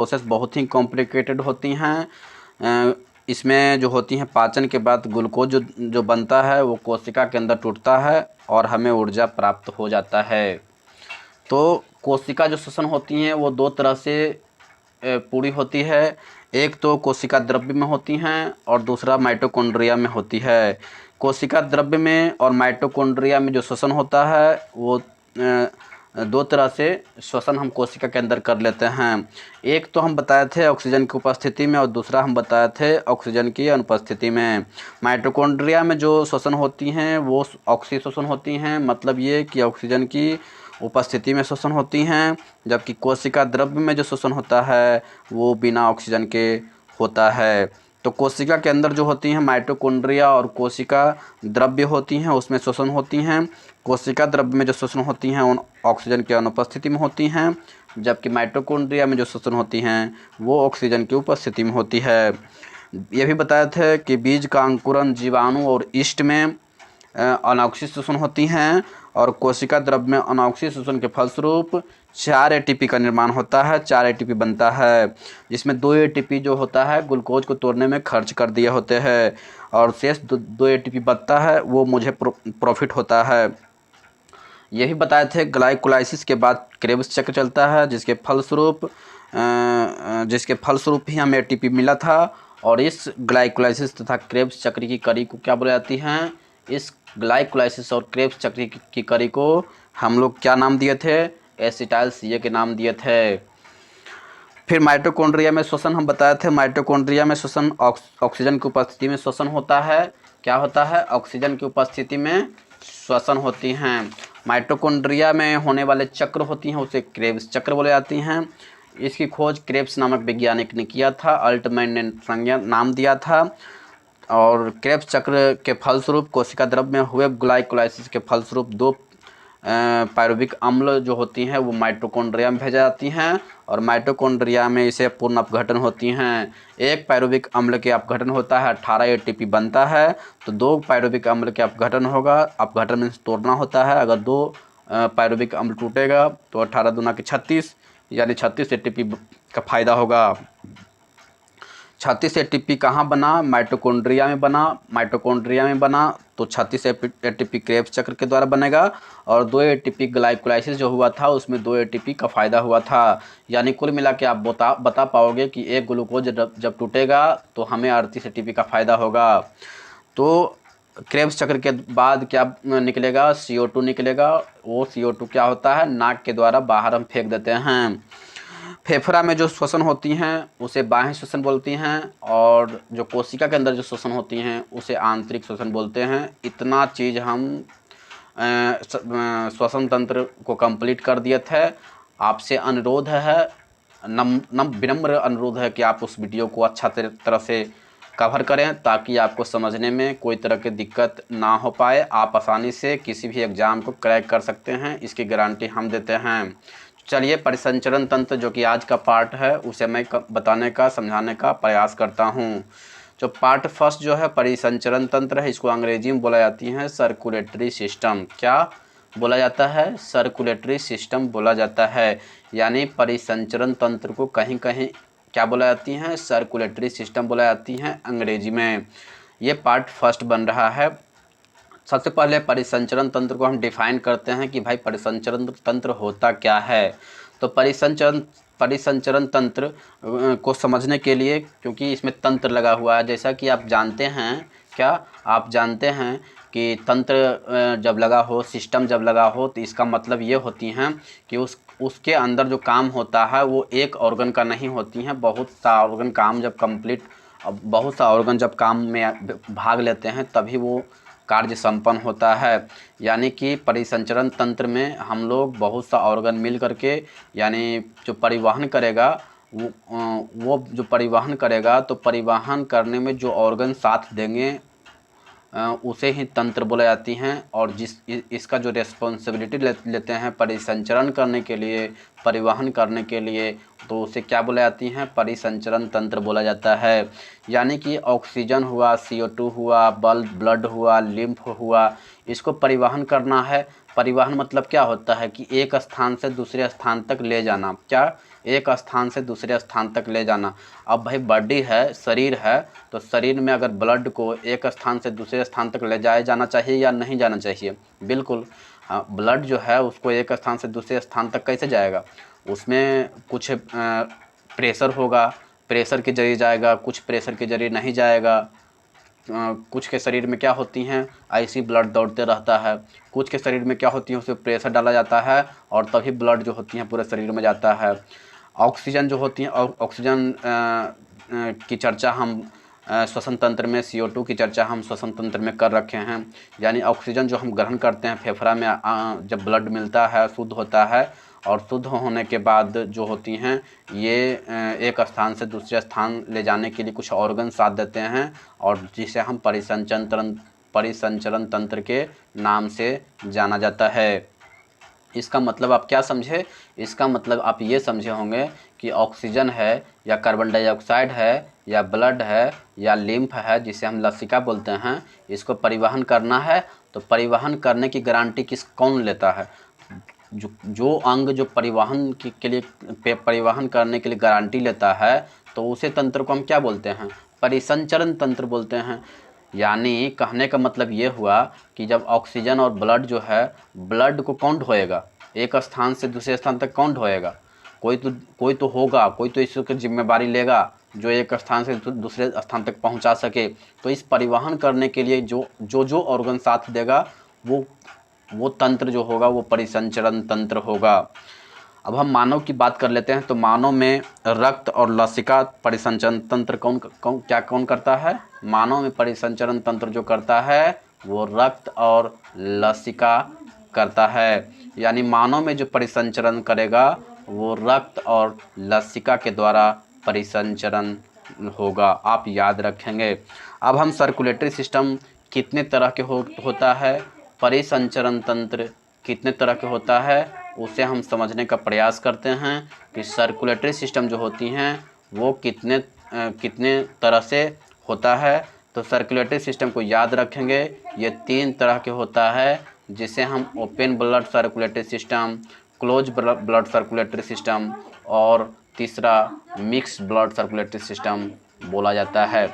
Process बहुत ही complicated होती हैं। इसमें जो होती हैं पाचन के बाद ग्लूकोज जो बनता है वो कोशिका के अंदर टूटता है और हमें ऊर्जा प्राप्त हो जाता है। तो कोशिका जो श्वसन होती हैं वो दो तरह से पूरी होती है। एक तो कोशिका द्रव्य में होती हैं और दूसरा माइटोकॉन्ड्रिया में होती है। कोशिका द्रव्य में और माइटोकॉन्ड्रिया में जो श्वसन होता है वो दो तरह से श्वसन हम कोशिका के अंदर कर लेते हैं। एक तो हम बताए थे ऑक्सीजन की उपस्थिति में और दूसरा हम बताए थे ऑक्सीजन की अनुपस्थिति में। माइटोकॉन्ड्रिया में जो श्वसन होती हैं वो ऑक्सी श्वसन होती हैं, मतलब ये कि ऑक्सीजन की उपस्थिति में श्वसन होती हैं, जबकि कोशिका द्रव्य में जो श्वसन होता है वो बिना ऑक्सीजन के होता है। तो कोशिका के अंदर जो होती हैं माइटोकॉन्ड्रिया और कोशिका द्रव्य होती हैं उसमें श्वसन होती हैं। कोशिका द्रव्य में जो श्वसन होती हैं उन ऑक्सीजन की अनुपस्थिति में होती हैं, जबकि माइटोकॉन्ड्रिया में जो श्वसन होती हैं वो ऑक्सीजन की उपस्थिति में होती है। ये भी बताया था कि बीज का अंकुरन जीवाणु और यीस्ट में अनॉक्सी श्वसन होती हैं और कोशिका द्रव्य में अनॉक्सी श्वसन के फलस्वरूप 4 एटीपी का निर्माण होता है, 4 एटीपी बनता है, जिसमें 2 एटीपी जो होता है ग्लूकोज को तोड़ने में खर्च कर दिए होते हैं और शेष 2 एटीपी बचता है वो मुझे प्रॉफिट होता है। यही बताए थे ग्लाइकोलाइसिस के बाद क्रेब्स चक्र चलता है जिसके फलस्वरूप ही हमें एटीपी मिला था और इस ग्लाइकोलाइसिस तथा क्रेब्स चक्र की कड़ी को क्या बोले जाती हैं? इस ग्लाइकोलाइसिस और क्रेब्स चक्र की कड़ी को हम लोग क्या नाम दिए थे? एसिटाइल CA के नाम दिए थे। फिर माइटोकॉन्ड्रिया में श्वसन हम बताए थे। माइटोकॉन्ड्रिया में श्वसन ऑक्सीजन की उपस्थिति में श्वसन होता है। क्या होता है? ऑक्सीजन की उपस्थिति में श्वसन होती हैं। माइटोकॉन्ड्रिया में होने वाले चक्र होती हैं उसे क्रेब्स चक्र बोले जाती हैं। इसकी खोज क्रेब्स नामक वैज्ञानिक ने किया था, अल्टमैन ने संज्ञा नाम दिया था। और क्रेब्स चक्र के फलस्वरूप कोशिका द्रव्य में हुए ग्लाइकोलाइसिस के फलस्वरूप 2 पायरुविक अम्ल जो होती हैं वो माइटोकॉन्ड्रिया में भेजा जाती हैं और माइटोकॉन्ड्रिया में इसे पूर्ण अपघटन होती हैं। एक पायरुविक अम्ल के अपघटन होता है 18 एटीपी बनता है, तो 2 पायरुविक अम्ल के अपघटन होगा। अपघटन में तोड़ना होता है। अगर 2 पायरुविक अम्ल टूटेगा तो 18 दूना के 36 यानी 36 एटीपी का फायदा होगा। 36 एटीपी कहाँ बना? माइटोकॉन्ड्रिया में बना। माइटोकॉन्ड्रिया में बना तो 36 एटीपी क्रेब्स चक्र के द्वारा बनेगा और 2 एटीपी ग्लाइकोलाइसिस जो हुआ था उसमें 2 एटीपी का फायदा हुआ था। यानी कुल मिला के आप बता पाओगे कि एक ग्लूकोज जब टूटेगा तो हमें 38 एटीपी का फायदा होगा। तो क्रेब्स चक्र के बाद क्या निकलेगा? CO2 निकलेगा। वो CO2 क्या होता है? नाक के द्वारा बाहर हम फेंक देते हैं। फेफड़ा में जो श्वसन होती हैं उसे बाह्य श्वसन बोलती हैं और जो कोशिका के अंदर जो श्वसन होती हैं उसे आंतरिक श्वसन बोलते हैं। इतना चीज़ हम श्वसन तंत्र को कंप्लीट कर दिए थे। आपसे अनुरोध है, विनम्र अनुरोध है कि आप उस वीडियो को अच्छा तरह से कवर करें ताकि आपको समझने में कोई तरह की दिक्कत ना हो पाए। आप आसानी से किसी भी एग्ज़ाम को क्रैक कर सकते हैं, इसकी गारंटी हम देते हैं। चलिए परिसंचरण तंत्र जो कि आज का पार्ट है उसे मैं बताने का समझाने का प्रयास करता हूँ। जो पार्ट फर्स्ट जो है परिसंचरण तंत्र है, इसको अंग्रेजी में बोला जाती है सर्कुलेटरी सिस्टम। क्या बोला जाता है? सर्कुलेटरी सिस्टम बोला जाता है। यानी परिसंचरण तंत्र को कहीं कहीं क्या बोला जाती हैं? सर्कुलेटरी सिस्टम बोला जाती हैं अंग्रेजी में। ये पार्ट फर्स्ट बन रहा है। सबसे पहले परिसंचरण तंत्र को हम डिफाइन करते हैं कि भाई परिसंचरण तंत्र होता क्या है। तो परिसंचरण तंत्र को समझने के लिए, क्योंकि इसमें तंत्र लगा हुआ है, जैसा कि आप जानते हैं, क्या आप जानते हैं कि तंत्र जब लगा हो, सिस्टम जब लगा हो, तो इसका मतलब ये होती हैं कि उसके अंदर जो काम होता है वो एक ऑर्गन का नहीं होती हैं, बहुत सा ऑर्गन काम जब बहुत सा ऑर्गन जब काम में भाग लेते हैं तभी वो कार्य संपन्न होता है। यानी कि परिसंचरण तंत्र में हम लोग बहुत सा ऑर्गन मिल करके, यानी जो परिवहन करेगा वो जो परिवहन करेगा, तो परिवहन करने में जो ऑर्गन साथ देंगे उसे ही तंत्र बोला जाती हैं। और इसका जो रेस्पॉन्सिबिलिटी लेते हैं परिसंचरण करने के लिए, परिवहन करने के लिए, तो उसे क्या बोला जाती हैं? परिसंचरण तंत्र बोला जाता है। यानी कि ऑक्सीजन हुआ, CO2 हुआ, ब्लड हुआ, लिम्फ हुआ, इसको परिवहन करना है। परिवहन मतलब क्या होता है कि एक स्थान से दूसरे स्थान तक ले जाना। क्या एक स्थान से दूसरे स्थान तक ले जाना। अब भाई बॉडी है, शरीर है, तो शरीर में अगर ब्लड को एक स्थान से दूसरे स्थान तक ले जाया जाना चाहिए या नहीं जाना चाहिए? बिल्कुल। हाँ, ब्लड जो है उसको एक स्थान से दूसरे स्थान तक कैसे जाएगा? उसमें कुछ प्रेशर होगा, प्रेशर के जरिए जाएगा, कुछ प्रेशर के जरिए नहीं जाएगा। कुछ के शरीर में क्या होती हैं, ऐसी ब्लड दौड़ते रहता है। कुछ के शरीर में क्या होती है, उसमें प्रेशर डाला जाता है और तभी ब्लड जो होती हैं पूरे शरीर में जाता है। ऑक्सीजन जो होती है, ऑक्सीजन की चर्चा हम श्वसन तंत्र में, CO2 की चर्चा हम श्वसन तंत्र में कर रखे हैं। यानी ऑक्सीजन जो हम ग्रहण करते हैं फेफड़ा में, जब ब्लड मिलता है, शुद्ध होता है, और शुद्ध होने के बाद जो होती हैं ये एक स्थान से दूसरे स्थान ले जाने के लिए कुछ ऑर्गन साथ देते हैं, और जिसे हम परिसंचरण तंत्र के नाम से जाना जाता है। इसका मतलब आप क्या समझे? इसका मतलब आप ये समझे होंगे कि ऑक्सीजन है या कार्बन डाइऑक्साइड है या ब्लड है या लिम्फ है, जिसे हम लसिका बोलते हैं, इसको परिवहन करना है तो परिवहन करने की गारंटी कौन लेता है? जो अंग जो परिवहन के लिए परिवहन करने के लिए गारंटी लेता है, तो उसे तंत्र को हम क्या बोलते हैं? परिसंचरण तंत्र बोलते हैं। यानी कहने का मतलब ये हुआ कि जब ऑक्सीजन और ब्लड जो है, ब्लड को कौन ढोएगा? एक स्थान से दूसरे स्थान तक कौन ढोएगा? कोई तो होगा, कोई तो इसकी जिम्मेदारी लेगा जो एक स्थान से दूसरे स्थान तक पहुंचा सके। तो इस परिवहन करने के लिए जो ऑर्गन साथ देगा, वो तंत्र जो होगा वो परिसंचरण तंत्र होगा। अब हम मानव की बात कर लेते हैं। तो मानव में रक्त और लसिका परिसंचरण तंत्र कौन करता है? मानव में परिसंचरण तंत्र जो करता है वो रक्त और लसिका करता है। यानी मानव में जो परिसंचरण करेगा वो रक्त और लसिका के द्वारा परिसंचरण होगा। आप याद रखेंगे। अब हम सर्कुलेटरी सिस्टम कितने तरह के होता है, परिसंचरण तंत्र कितने तरह के होता है, उसे हम समझने का प्रयास करते हैं कि सर्कुलेटरी सिस्टम जो होती हैं वो कितने तरह से होता है। तो सर्कुलेटरी सिस्टम को याद रखेंगे, ये 3 तरह के होता है, जिसे हम open blood circulatory system, close blood circulatory system और तीसरा मिक्स ब्लड सर्कुलेटरी सिस्टम बोला जाता है।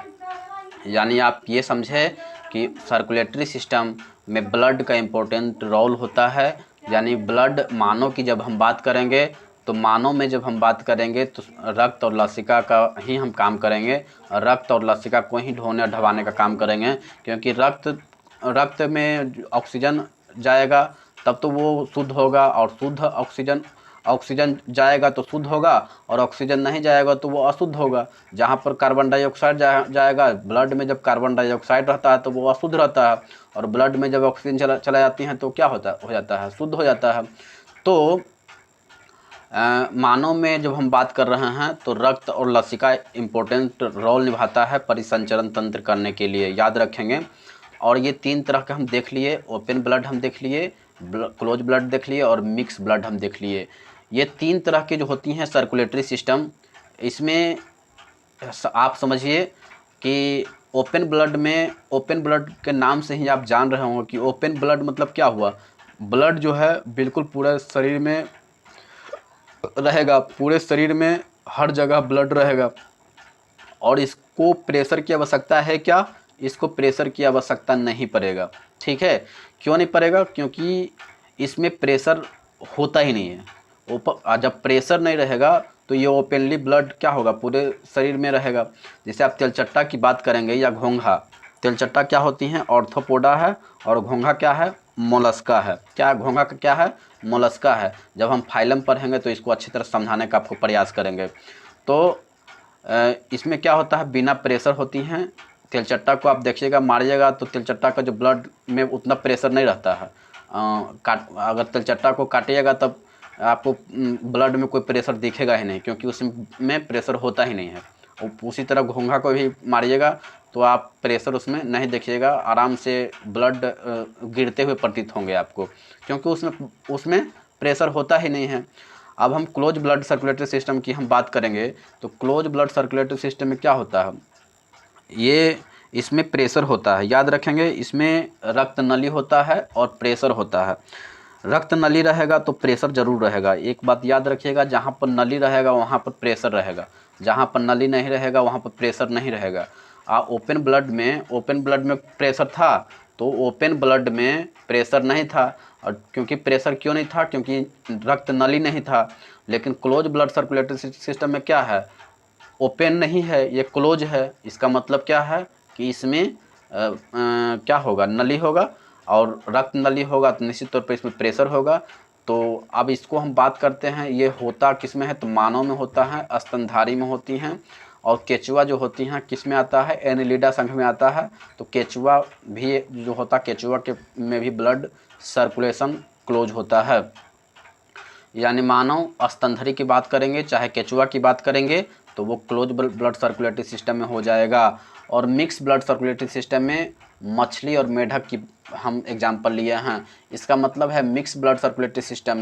यानी आप ये समझे कि सर्कुलेटरी सिस्टम में ब्लड का इम्पोर्टेंट रोल होता है। यानी ब्लड, मानव की जब हम बात करेंगे तो मानव में जब हम बात करेंगे तो रक्त और लसिका का ही हम काम करेंगे, रक्त और लसिका को ही ढोने और ढवाने का काम करेंगे। क्योंकि रक्त में ऑक्सीजन जाएगा तब तो वो शुद्ध होगा, और शुद्ध ऑक्सीजन जाएगा तो शुद्ध होगा, और ऑक्सीजन नहीं जाएगा तो वो अशुद्ध होगा। जहाँ पर कार्बन डाइऑक्साइड जाएगा, ब्लड में जब कार्बन डाइऑक्साइड रहता है तो वो अशुद्ध रहता है, और ब्लड में जब ऑक्सीजन चला जाती है तो क्या हो जाता है? शुद्ध हो जाता है। तो मानव में जब हम बात कर रहे हैं तो रक्त और लसिका इम्पोर्टेंट रोल निभाता है परिसंचरण तंत्र करने के लिए, याद रखेंगे। और ये 3 तरह के हम देख लिए, ओपन ब्लड हम देख लिए, क्लोज ब्लड देख लिए और मिक्स ब्लड हम देख लिए। ये 3 तरह की जो होती हैं सर्कुलेटरी सिस्टम, इसमें आप समझिए कि ओपन ब्लड के नाम से ही आप जान रहे होंगे कि ओपन ब्लड मतलब क्या हुआ। ब्लड जो है बिल्कुल पूरे शरीर में रहेगा, पूरे शरीर में हर जगह ब्लड रहेगा, और इसको प्रेशर की आवश्यकता है क्या? इसको प्रेशर की आवश्यकता नहीं पड़ेगा। ठीक है, क्यों नहीं पड़ेगा? क्योंकि इसमें प्रेशर होता ही नहीं है। जब प्रेशर नहीं रहेगा तो ये ओपनली ब्लड क्या होगा, पूरे शरीर में रहेगा। जैसे आप तेलचट्टा की बात करेंगे या घोंघा, तेलचट्टा क्या होती हैं? ऑर्थोपोडा है, और घोंघा क्या है? मोलस्का है। क्या घोंघा का क्या है? मोलस्का है। जब हम फाइलम पढ़ेंगे तो इसको अच्छी तरह समझाने का आपको प्रयास करेंगे। तो इसमें क्या होता है, बिना प्रेशर होती हैं। तेलचट्टा को आप देखिएगा, मारिएगा तो तेलचट्टा का जो ब्लड में उतना प्रेशर नहीं रहता है। अगर तेलचट्टा को काटिएगा तब आपको ब्लड में कोई प्रेशर दिखेगा ही नहीं, क्योंकि उसमें प्रेशर होता ही नहीं है। उसी तरह घोंघा को भी मारिएगा तो आप प्रेशर उसमें नहीं देखिएगा, आराम से ब्लड गिरते हुए प्रतीत होंगे आपको, क्योंकि उसमें प्रेशर होता ही नहीं है। अब हम क्लोज ब्लड सर्कुलेटरी सिस्टम की हम बात करेंगे तो क्लोज ब्लड सर्कुलेटरी सिस्टम में क्या होता है, इसमें प्रेशर होता है। याद रखेंगे, इसमें रक्त नली होता है और प्रेशर होता है। रक्त नली रहेगा तो प्रेशर जरूर रहेगा। एक बात याद रखिएगा, जहाँ पर नली रहेगा वहाँ पर प्रेशर रहेगा, जहाँ पर नली नहीं रहेगा वहाँ पर प्रेशर नहीं रहेगा। ओपन ब्लड में प्रेशर था, तो ओपन ब्लड में प्रेशर नहीं था। और क्योंकि प्रेशर क्यों नहीं था, क्योंकि रक्त नली नहीं था। लेकिन क्लोज ब्लड सर्कुलेटरी सिस्टम में क्या है, ओपन नहीं है, ये क्लोज है। इसका मतलब क्या है कि इसमें क्या होगा, नली होगा, और रक्त नली होगा तो निश्चित तौर पर इसमें प्रेशर होगा। तो अब इसको हम बात करते हैं, ये होता किस में है, तो मानव में होता है, स्तनधारी में होती हैं। और केचुआ जो होती हैं किस में आता है, एनिलिडा संघ में आता है। तो केचुआ भी जो होता है, केचुआ के में भी ब्लड सर्कुलेशन क्लोज होता है। यानी मानव स्तनधारी की बात करेंगे चाहे केचुआ की बात करेंगे तो वो क्लोज ब्लड सर्कुलेटरी सिस्टम में हो जाएगा। और मिक्स ब्लड सर्कुलेटरी सिस्टम में मछली और मेढक की हम एग्जांपल लिए हैं। इसका मतलब है मिक्स ब्लड सर्कुलेटरी सिस्टम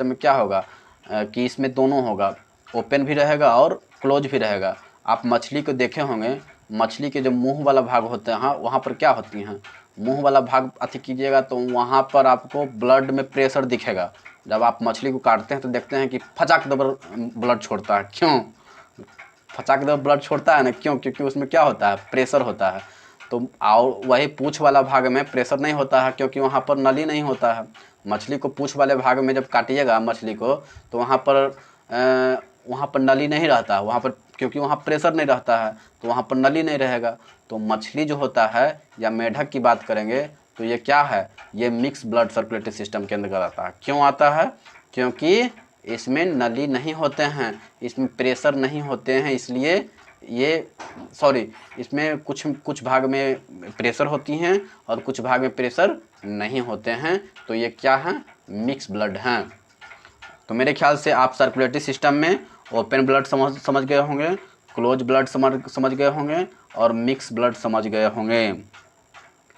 में क्या होगा कि इसमें दोनों होगा, ओपन भी रहेगा और क्लोज भी रहेगा। आप मछली को देखे होंगे, मछली के जो मुंह वाला भाग होते हैं वहाँ पर क्या होती हैं, मुंह वाला भाग अति कीजिएगा तो वहाँ पर आपको ब्लड में प्रेशर दिखेगा। जब आप मछली को काटते हैं तो देखते हैं कि फचाक दबर ब्लड छोड़ता है। क्यों फचाक दबर ब्लड छोड़ता है ना, क्यों, क्योंकि उसमें क्या होता है, प्रेशर होता है। तो और वही पूँछ वाला भाग में प्रेशर नहीं होता है, क्योंकि वहाँ पर नली नहीं होता है। मछली को पूँछ वाले भाग में जब काटिएगा मछली को, तो वहाँ पर नली नहीं रहता है, वहाँ पर, क्योंकि वहाँ प्रेशर नहीं रहता है, तो वहाँ पर नली नहीं रहेगा। तो मछली जो होता है या मेढक की बात करेंगे तो ये क्या है, ये मिक्स ब्लड सर्कुलेटरी सिस्टम के अंदर आता है। क्यों आता है, क्योंकि इसमें नली नहीं होते हैं, इसमें प्रेशर नहीं होते हैं, इसलिए ये इसमें कुछ भाग में प्रेशर होती हैं और कुछ भाग में प्रेशर नहीं होते हैं। तो ये क्या है, मिक्स ब्लड हैं। तो मेरे ख्याल से आप सर्कुलेटरी सिस्टम में ओपन ब्लड समझ गए होंगे, क्लोज ब्लड समझ गए होंगे और मिक्स ब्लड समझ गए होंगे।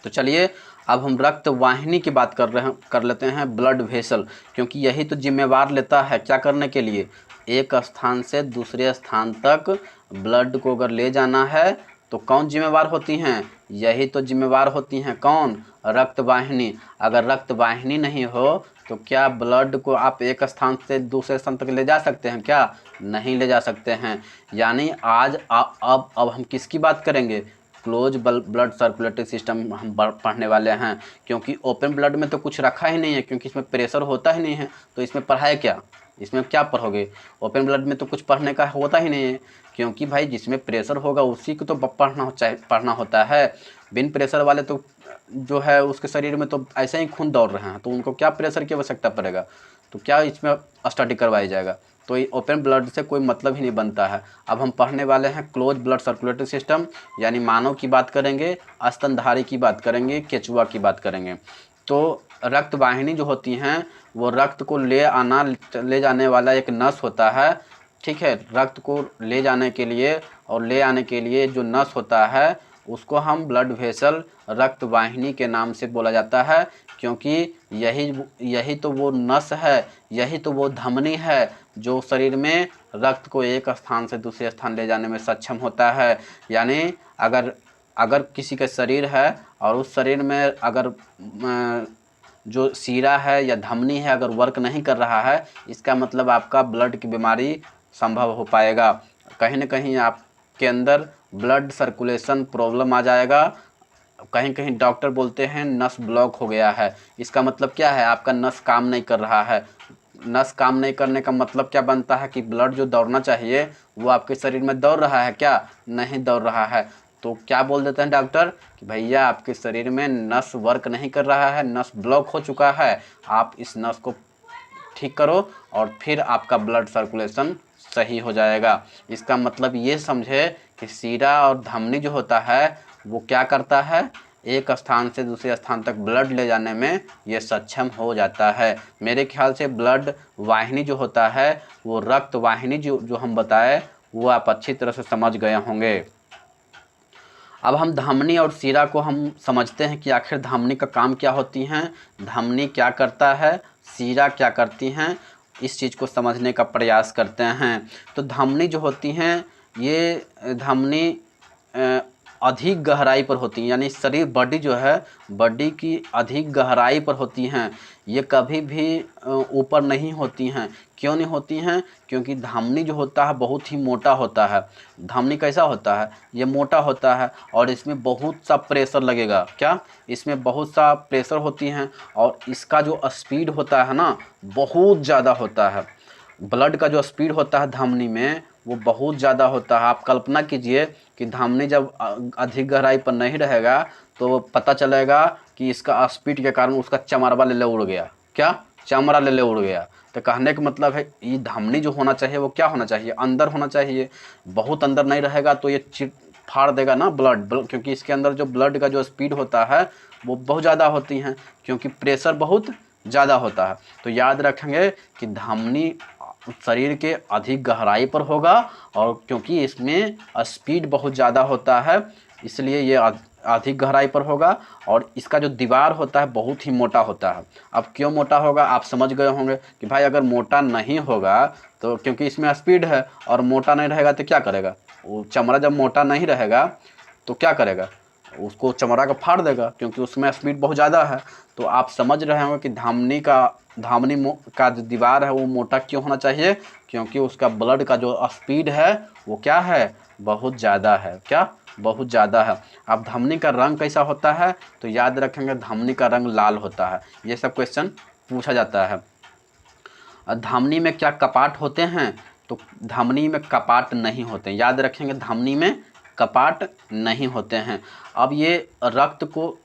तो चलिए अब हम रक्त वाहिनी की बात कर लेते हैं, ब्लड वेसल, क्योंकि यही तो जिम्मेवार लेता है क्या करने के लिए, एक स्थान से दूसरे स्थान तक ब्लड को अगर ले जाना है तो कौन जिम्मेवार होती हैं, यही तो जिम्मेवार होती हैं, कौन, रक्त वाहिनी। अगर रक्त वाहिनी नहीं हो तो क्या ब्लड को आप एक स्थान से दूसरे स्थान तक ले जा सकते हैं, क्या नहीं ले जा सकते हैं। यानी आज अब हम किसकी बात करेंगे, क्लोज ब्लड सर्कुलेटरी सिस्टम हम पढ़ने वाले हैं। क्योंकि ओपन ब्लड में तो कुछ रखा ही नहीं है, क्योंकि इसमें प्रेशर होता ही नहीं है, तो इसमें पढ़ाए क्या, इसमें क्या पढ़ोगे, ओपन ब्लड में तो कुछ पढ़ने का होता ही नहीं है। क्योंकि भाई जिसमें प्रेशर होगा उसी को तो पढ़ना होता है। बिन प्रेशर वाले तो जो है उसके शरीर में तो ऐसे ही खून दौड़ रहे हैं, तो उनको क्या प्रेशर की आवश्यकता पड़ेगा, तो क्या इसमें स्टडी करवाई जाएगा। तो ये ओपन ब्लड से कोई मतलब ही नहीं बनता है। अब हम पढ़ने वाले हैं क्लोज ब्लड सर्कुलेटरी सिस्टम, यानी मानव की बात करेंगे, स्तनधारी की बात करेंगे, केचुआ की बात करेंगे। तो रक्त वाहिनी जो होती हैं वो रक्त को ले जाने वाला एक नस होता है, ठीक है। रक्त को ले जाने के लिए और ले आने के लिए जो नस होता है उसको हम ब्लड वेसल, रक्त वाहिनी के नाम से बोला जाता है। क्योंकि यही तो वो नस है, यही तो वो धमनी है जो शरीर में रक्त को एक स्थान से दूसरे स्थान ले जाने में सक्षम होता है। यानी अगर किसी का शरीर है और उस शरीर में अगर जो सीरा है या धमनी है अगर वर्क नहीं कर रहा है, इसका मतलब आपका ब्लड की बीमारी संभव हो पाएगा। कहीं ना कहीं आपके अंदर ब्लड सर्कुलेशन प्रॉब्लम आ जाएगा। कहीं कहीं डॉक्टर बोलते हैं नस ब्लॉक हो गया है, इसका मतलब क्या है, आपका नस काम नहीं कर रहा है। नस काम नहीं करने का मतलब क्या बनता है कि ब्लड जो दौड़ना चाहिए वो आपके शरीर में दौड़ रहा है क्या, नहीं दौड़ रहा है। तो क्या बोल देते हैं डॉक्टर कि भैया आपके शरीर में नस वर्क नहीं कर रहा है, नस ब्लॉक हो चुका है, आप इस नस को ठीक करो और फिर आपका ब्लड सर्कुलेशन सही हो जाएगा। इसका मतलब ये समझे कि सीरा और धमनी जो होता है वो क्या करता है, एक स्थान से दूसरे स्थान तक ब्लड ले जाने में ये सक्षम हो जाता है। मेरे ख्याल से ब्लड वाहिनी जो होता है वो रक्त वाहिनी जो हम बताए वो आप अच्छी तरह से समझ गए होंगे। अब हम धमनी और सीरा को हम समझते हैं कि आखिर धमनी का काम क्या होती हैं, धमनी क्या करता है, सीरा क्या करती हैं, इस चीज़ को समझने का प्रयास करते हैं। तो धमनी जो होती हैं ये धमनी अधिक गहराई पर होती हैं, यानी शरीर बॉडी जो है बॉडी की अधिक गहराई पर होती हैं। ये कभी भी ऊपर नहीं होती हैं। क्यों नहीं होती हैं? क्योंकि धमनी जो होता है बहुत ही मोटा होता है। धमनी कैसा होता है? ये मोटा होता है और इसमें बहुत सा प्रेशर लगेगा। क्या? इसमें बहुत सा प्रेशर होती हैं और इसका जो स्पीड होता है ना बहुत ज़्यादा होता है। ब्लड का जो स्पीड होता है धमनी में वो बहुत ज़्यादा होता है। आप कल्पना कीजिए कि धमनी जब अधिक गहराई पर नहीं रहेगा तो पता चलेगा कि इसका स्पीड के कारण उसका चमड़वा ले उड़ गया। क्या? चमड़ा ले उड़ गया। तो कहने का मतलब है ये धमनी जो होना चाहिए वो क्या होना चाहिए? अंदर होना चाहिए। बहुत अंदर नहीं रहेगा तो ये चिट फाड़ देगा ना ब्लड, क्योंकि इसके अंदर जो ब्लड का जो स्पीड होता है वो बहुत ज़्यादा होती हैं, क्योंकि प्रेशर बहुत ज़्यादा होता है। तो याद रखेंगे कि धमनी शरीर के अधिक गहराई पर होगा और क्योंकि इसमें स्पीड बहुत ज़्यादा होता है इसलिए ये अधिक गहराई पर होगा और इसका जो दीवार होता है बहुत ही मोटा होता है। अब क्यों मोटा होगा आप समझ गए होंगे कि भाई अगर मोटा नहीं होगा तो क्योंकि इसमें स्पीड है और मोटा नहीं रहेगा तो क्या करेगा? वो चमड़ा जब मोटा नहीं रहेगा तो क्या करेगा? उसको चमड़ा का फाड़ देगा, क्योंकि उसमें स्पीड बहुत ज़्यादा है। तो आप समझ रहे होंगे कि धमनी का जो दीवार है वो मोटा क्यों होना चाहिए? क्योंकि उसका ब्लड का जो स्पीड है वो क्या है? बहुत ज़्यादा है। क्या? बहुत ज़्यादा है। अब धमनी का रंग कैसा होता है? तो याद रखेंगे धमनी का रंग लाल होता है। ये सब क्वेश्चन पूछा जाता है। धमनी में क्या कपाट होते हैं? तो धमनी में कपाट नहीं होते। याद रखेंगे धमनी में कपाट नहीं होते हैं। अब ये रक्त को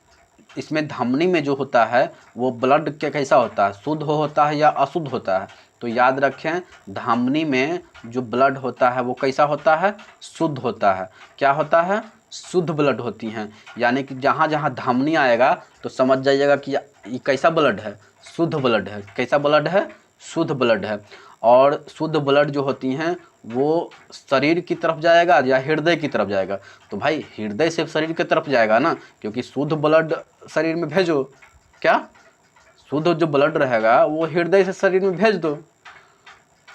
इसमें धमनी में जो होता है वो ब्लड क्या कैसा होता है? शुद्ध होता है या अशुद्ध होता है? तो याद रखें धमनी में जो ब्लड होता है वो कैसा होता है? शुद्ध होता है। क्या होता है? शुद्ध ब्लड होती हैं। यानी कि जहाँ जहाँ धमनी आएगा तो समझ जाइएगा कि ये कैसा ब्लड है? शुद्ध ब्लड है। कैसा ब्लड है? शुद्ध ब्लड है। और शुद्ध ब्लड जो होती हैं वो शरीर की तरफ जाएगा या हृदय की तरफ जाएगा? तो भाई हृदय से शरीर की तरफ जाएगा ना, क्योंकि शुद्ध ब्लड शरीर में भेजो। क्या? शुद्ध जो ब्लड रहेगा वो हृदय से शरीर में भेज दो,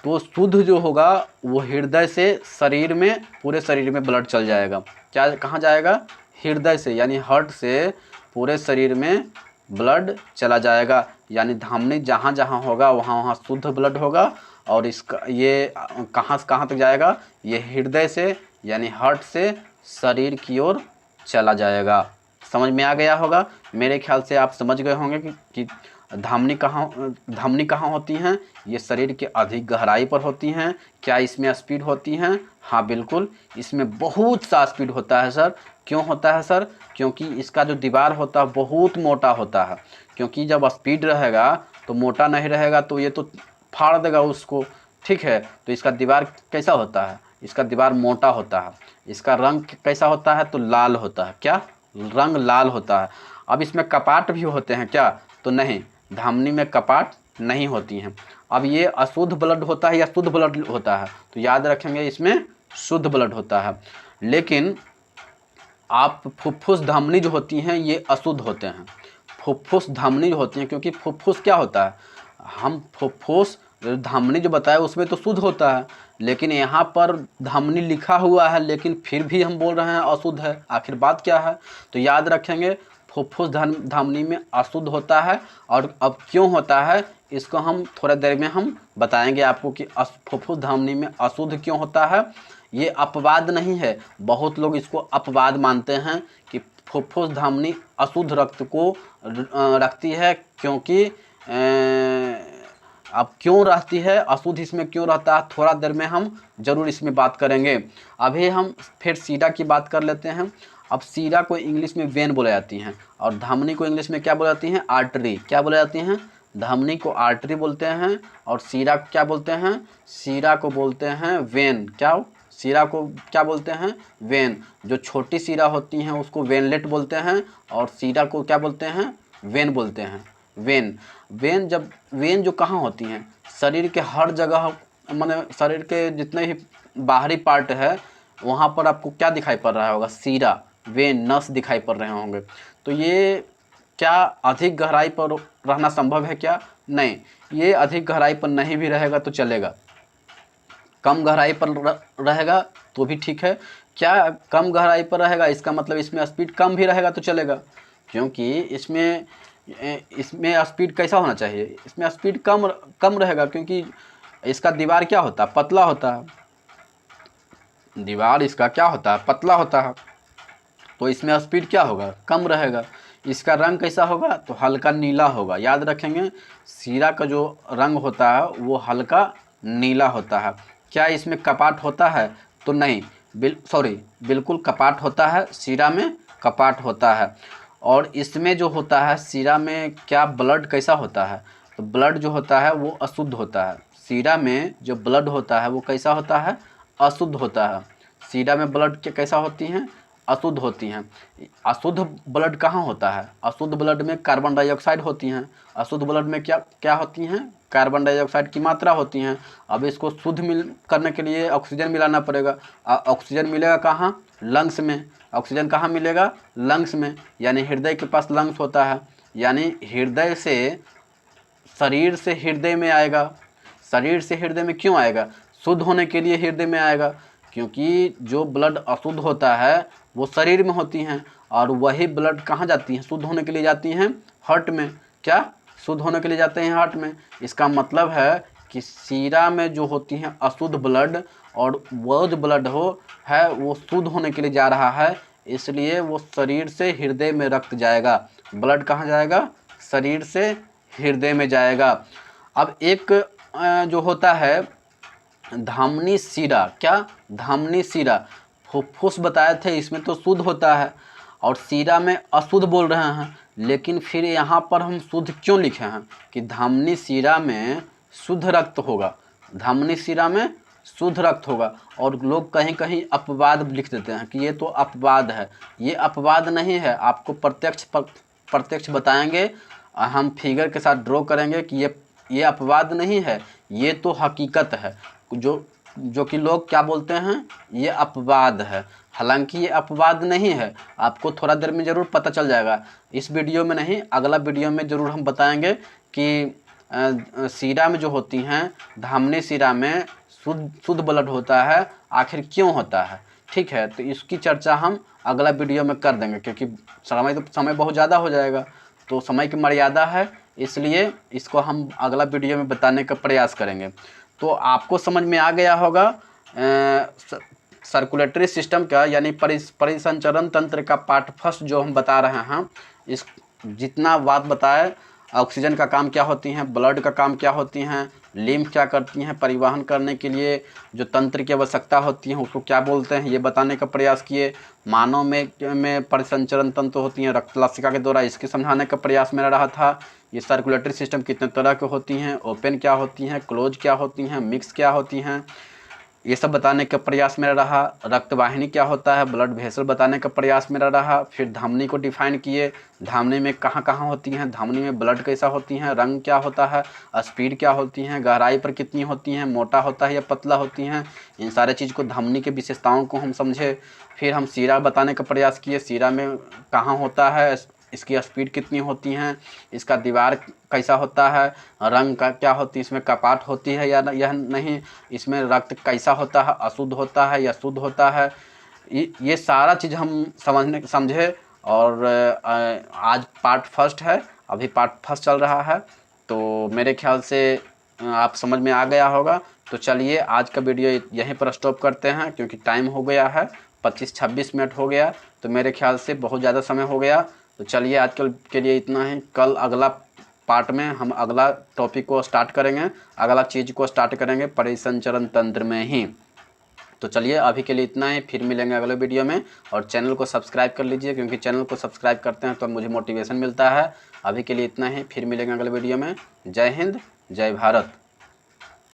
तो शुद्ध जो होगा वो हृदय से शरीर में पूरे शरीर में ब्लड चल जाएगा। क्या? कहाँ जाएगा? हृदय से, यानी हार्ट से पूरे शरीर में ब्लड चला जाएगा। यानी धमनी जहाँ जहाँ होगा वहाँ वहाँ शुद्ध ब्लड होगा और इसका ये कहाँ से कहाँ तक जाएगा? ये हृदय से यानी हार्ट से शरीर की ओर चला जाएगा। समझ में आ गया होगा। मेरे ख्याल से आप समझ गए होंगे कि धमनी कहाँ होती हैं? ये शरीर के अधिक गहराई पर होती हैं। क्या इसमें स्पीड होती हैं? हाँ बिल्कुल, इसमें बहुत सा स्पीड होता है सर। क्यों होता है सर? क्योंकि इसका जो दीवार होता है बहुत मोटा होता है। क्योंकि जब स्पीड रहेगा तो मोटा नहीं रहेगा तो ये तो फाड़ देगा उसको। ठीक है, तो इसका दीवार कैसा होता है? इसका दीवार मोटा होता है। इसका रंग कैसा होता है? तो लाल होता है। क्या? रंग लाल होता है। अब इसमें कपाट भी होते हैं क्या? तो नहीं, धमनी में कपाट नहीं होती हैं। अब ये अशुद्ध ब्लड होता है या शुद्ध ब्लड होता है? तो याद रखेंगे इसमें शुद्ध ब्लड होता है। लेकिन आप फुफ्फुस धमनी जो होती हैं ये अशुद्ध होते हैं। फुफ्फुस धमनी जो होती हैं, क्योंकि फुफ्फुस क्या होता है? हम फुफ्फुस धमनी जो बताया उसमें तो शुद्ध होता है, लेकिन यहाँ पर धमनी लिखा हुआ है लेकिन फिर भी हम बोल रहे हैं अशुद्ध है। आखिर बात क्या है? तो याद रखेंगे फुफ्फुस धमनी में अशुद्ध होता है। और अब क्यों होता है इसको हम थोड़ा देर में हम बताएंगे आपको कि फुफ्फुस धमनी में अशुद्ध क्यों होता है। ये अपवाद नहीं है, बहुत लोग इसको अपवाद मानते हैं कि फुफ्फुस धमनी अशुद्ध रक्त को रखती है, क्योंकि अब क्यों रहती है अशुद्ध, इसमें क्यों रहता है थोड़ा देर में हम ज़रूर इसमें बात करेंगे। अभी हम फिर सीरा की बात कर लेते हैं। अब सीरा को इंग्लिश में वेन बोला जाती हैं और धमनी को इंग्लिश में क्या बोला जाती हैं? आर्टरी। क्या बोला जाती हैं? धमनी को आर्टरी बोलते हैं और सीरा को क्या बोलते हैं? सीरा को बोलते हैं वेन। क्या? सीरा को क्या बोलते हैं? वेन। जो छोटी सीरा होती हैं उसको वेनलेट बोलते हैं और सीरा को क्या बोलते हैं? वेन बोलते हैं। वेन जो कहाँ होती हैं? शरीर के हर जगह, माने शरीर के जितने ही बाहरी पार्ट है वहाँ पर आपको क्या दिखाई पड़ रहा होगा? सीरा, वेन, नस दिखाई पड़ रहे होंगे। तो ये क्या अधिक गहराई पर रहना संभव है क्या? नहीं, ये अधिक गहराई पर नहीं भी रहेगा तो चलेगा, कम गहराई पर रहेगा तो भी ठीक है, क्या कम गहराई पर रहेगा, इसका मतलब इसमें स्पीड कम भी रहेगा तो चलेगा, क्योंकि इसमें स्पीड कैसा होना चाहिए, इसमें स्पीड कम रहेगा, क्योंकि इसका दीवार क्या होता है, पतला होता है, दीवार इसका क्या होता है, पतला होता है, तो इसमें स्पीड क्या होगा, कम रहेगा। इसका रंग कैसा होगा, तो हल्का नीला होगा। याद रखेंगे, शीरा का जो रंग होता है वो हल्का नीला होता है। क्या इसमें कपाट होता है, तो नहीं, बिल्कुल कपाट होता है, शीरा में कपाट होता है। और इसमें जो होता है शीरा में, क्या ब्लड कैसा होता है, तो ब्लड जो होता है वो अशुद्ध होता है। शीरा में जो ब्लड होता है वो कैसा होता है, अशुद्ध होता है। शीरा में ब्लड कैसा होती हैं, अशुद्ध होती हैं। अशुद्ध ब्लड कहाँ होता है, अशुद्ध ब्लड में कार्बन डाइऑक्साइड होती हैं। अशुद्ध ब्लड में क्या होती हैं, कार्बन डाइऑक्साइड की मात्रा होती हैं। अब इसको शुद्ध करने के लिए ऑक्सीजन मिलाना पड़ेगा। ऑक्सीजन मिलेगा कहाँ, लंग्स में। ऑक्सीजन कहाँ मिलेगा, लंग्स में, यानी हृदय के पास लंग्स होता है, यानी हृदय से शरीर से हृदय में आएगा। शरीर से हृदय में क्यों आएगा, शुद्ध होने के लिए हृदय में आएगा, क्योंकि जो ब्लड अशुद्ध होता है वो शरीर में होती हैं, और वही ब्लड कहाँ जाती हैं, शुद्ध होने के लिए जाती हैं हार्ट में। क्या, शुद्ध होने के लिए जाते हैं हार्ट में। इसका मतलब है कि शीरा में जो होती हैं अशुद्ध ब्लड, और वो जो ब्लड है वो शुद्ध होने के लिए जा रहा है, इसलिए वो शरीर से हृदय में रक्त जाएगा। ब्लड कहाँ जाएगा, शरीर से हृदय में जाएगा। अब एक जो होता है धमनी शीरा, क्या, धमनी शीरा, फुफ्फुस बताए थे, इसमें तो शुद्ध होता है, और शीरा में अशुद्ध बोल रहे हैं। लेकिन फिर यहाँ पर हम शुद्ध क्यों लिखे हैं, कि धमनी शीरा में शुद्ध रक्त होगा, धमनी शीरा में शुद्ध रक्त होगा। और लोग कहीं कहीं अपवाद लिख देते हैं कि ये तो अपवाद है। ये अपवाद नहीं है, आपको प्रत्यक्ष बताएंगे, हम फिगर के साथ ड्रॉ करेंगे कि ये अपवाद नहीं है, ये तो हकीकत है। जो कि लोग क्या बोलते हैं, ये अपवाद है। हालांकि ये अपवाद नहीं है, आपको थोड़ा देर में ज़रूर पता चल जाएगा। इस वीडियो में नहीं, अगला वीडियो में ज़रूर हम बताएंगे कि शीरा में जो होती हैं, धमनी शीरा में शुद्ध ब्लड होता है, आखिर क्यों होता है। ठीक है, तो इसकी चर्चा हम अगला वीडियो में कर देंगे, क्योंकि समय बहुत ज़्यादा हो जाएगा, तो समय की मर्यादा है, इसलिए इसको हम अगला वीडियो में बताने का प्रयास करेंगे। तो आपको समझ में आ गया होगा सर्कुलेटरी सिस्टम का, यानी परिसंचरण तंत्र का पार्ट फर्स्ट जो हम बता रहे हैं। इस जितना बात बताए, ऑक्सीजन का काम क्या होती हैं, ब्लड का काम क्या होती हैं, लिम्फ क्या करती हैं, परिवहन करने के लिए जो तंत्र की आवश्यकता होती है उसको क्या बोलते हैं, ये बताने का प्रयास किए। मानव में परिसंचरण तंत्र होती हैं रक्त लसिका के द्वारा, इसके समझाने का प्रयास मेरा रहा था। ये सर्कुलेटरी सिस्टम कितने तरह की होती हैं, ओपन क्या होती हैं, क्लोज क्या होती हैं, मिक्स क्या होती हैं, ये सब बताने का प्रयास मेरा रहा। रक्तवाहिनी क्या होता है, ब्लड वेसल बताने का प्रयास मेरा रहा। फिर धमनी को डिफाइन किए, धमनी में कहाँ कहाँ होती हैं, धमनी में ब्लड कैसा होती हैं, रंग क्या होता है, स्पीड क्या होती हैं, गहराई पर कितनी होती हैं, मोटा होता है या पतला होती हैं, इन सारे चीज़ को, धमनी के विशेषताओं को हम समझे। फिर हम शीरा बताने का प्रयास किए, शीरा में कहाँ होता है, इसकी स्पीड कितनी होती हैं, इसका दीवार कैसा होता है, रंग का क्या होती है, इसमें कपाट होती है या नहीं, इसमें रक्त कैसा होता है, अशुद्ध होता है या शुद्ध होता है, ये सारा चीज़ हम समझे। और आज पार्ट फर्स्ट है, अभी पार्ट फर्स्ट चल रहा है, तो मेरे ख्याल से आप समझ में आ गया होगा। तो चलिए आज का वीडियो यहीं पर स्टॉप करते हैं, क्योंकि टाइम हो गया है 25-26 मिनट हो गया, तो मेरे ख्याल से बहुत ज़्यादा समय हो गया। तो चलिए आज के लिए इतना ही। कल अगला पार्ट में हम अगला टॉपिक को स्टार्ट करेंगे, अगला चीज़ को स्टार्ट करेंगे परिसंचरण तंत्र में ही। तो चलिए अभी के लिए इतना ही, फिर मिलेंगे अगले वीडियो में। और चैनल को सब्सक्राइब कर लीजिए, क्योंकि चैनल को सब्सक्राइब करते हैं तो मुझे मोटिवेशन मिलता है। अभी के लिए इतना ही, फिर मिलेंगे अगले वीडियो में। जय हिंद, जय भारत।